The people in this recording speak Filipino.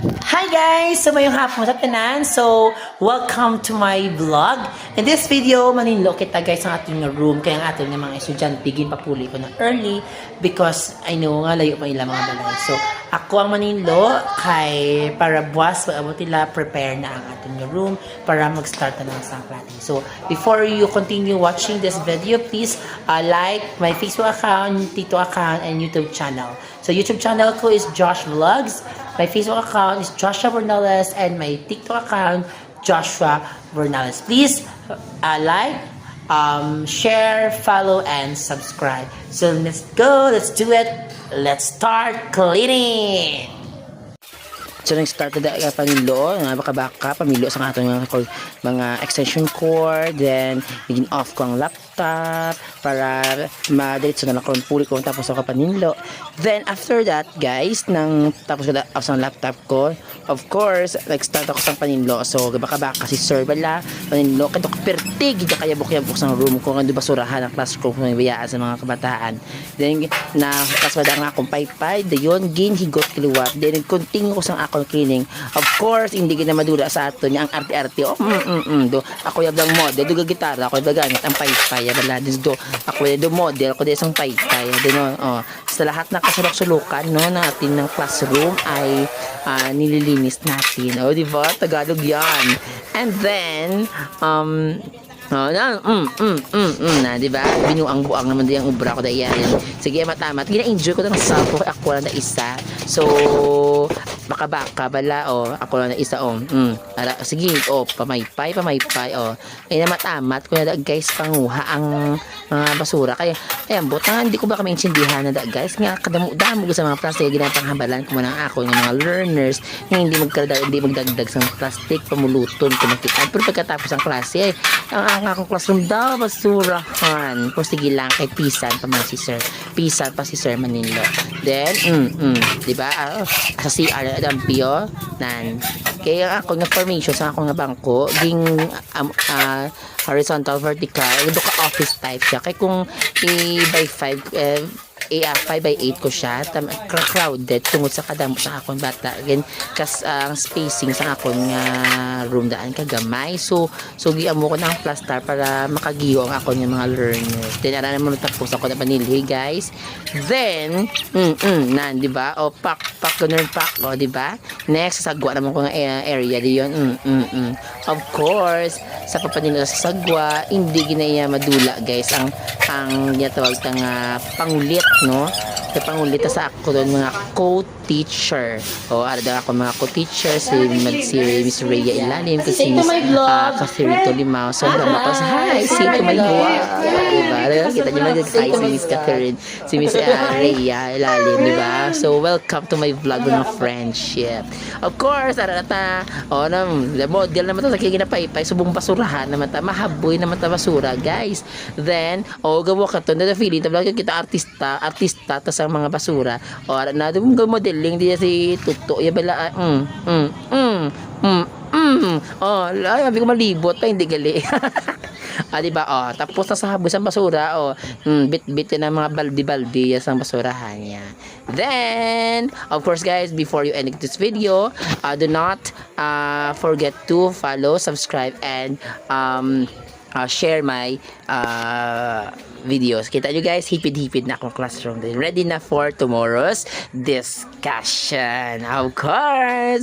Hi guys! So mayong hapon sa tanan. So, welcome to my vlog. In this video, maninlo kita guys ang ating room. Kaya ang ating mga estudyante, ginpapuli ko na early because I know nga layo pa nila mga balay. So, ako ang maninlo kay para buwas pag-abot nila, prepare na ang ating room para mag-start na ng isang klase. So, before you continue watching this video, please like my Facebook account, Tito account, and YouTube channel. So, YouTube channel ko is Josh Vlogs. My Facebook account is Joshua Bernales and my TikTok account, Joshua Bernales. Please like, share, follow, and subscribe. So let's go, let's do it. Let's start cleaning. So nag-start na dahil pamilo, baka pamilo sa atong mga extension cord, then naging off ko ang laptop para madiretso na lang ko puli ko tapos ako panilo. Then after that guys, nang tapos ko off ang laptop ko, of course nag-start ako sa panilo. So baka si sir bala panilo kadto pertig di kaya bukyab sa room ko nga basurahan ang classroom ko ng bayaan sa mga kabataan. Then na tapos wala nga akong paypay dayon ginhigot kiliwat, then continue ko sa akong cleaning. Of course hindi gina madula sa ato niya ang arte-arte do ako yung model do gitara ako gamit ang paypay bala do ako yung model ko isang paypay din sa lahat ng kasulok-sulukan no natin ng classroom ay nililinis natin di ba Tagalog yan. And then na di ba binuang buang naman din ang ubra ko dahil sige matamat gina-enjoy ko ng self ko ako lang na isa. So baka bala ako lang na isa sige pamaypay ay na matamat ko na guys panguha ang mga basura kaya ayan butan hindi ko ba kami intindihan na guys nga kadamo-damo sa mga plastic ginapanghabalan ko man ako ng mga learners hindi magdagdag sa plastic pamuluton kumakitan pero pagkatapos ang klase ang akong classroom daw basurahan po sige lang kay pisan pa si sir Manilo. Then di ba sa CR dampio nan kaya ako nga formation sa ako nga bangko ging horizontal vertical do ka office type siya kay kung by 5 5x8 ko siya crowded tungod sa kadamo sa akong bata again kas ang spacing sa akong room daan kagamay so giamo ko ng plaster para makagiyo ang akong mga learners. Then ara naman tapos ako na panilhi guys. Then nan di ba pack di ba next sagwa naman ko nga area diyon of course sa papanilo sa sagwa hindi ginaya madula guys ang ginatawag nga pangulit no sa pangulit sa ako doon mga co-teacher ada ako mga co-teacher si Miss Rhea Ilalim kasi Rito Limao so tapos hi say to my vlog diba kita nyo mag-hi si Miss Catherine si Miss Rhea Ilalim diba so welcome to my vlog ng friendship. Of course arata model naman to sa kikinapaypay subong basurahan naman ta mahaboy naman ta basura guys. Then gawa ka to na feeling tabla kita artista tas ang mga basura na dum modeling diya si Tuto ya bala sabi ko malibot pa hindi gali diba tapos na sa habos ang basura bit na mga baldi sa basurahan niya. Then of course guys before you end this video do not forget to follow, subscribe, and share my videos. Kita nyo guys, hipid na akong classroom. Ready na for tomorrow's discussion. Of course!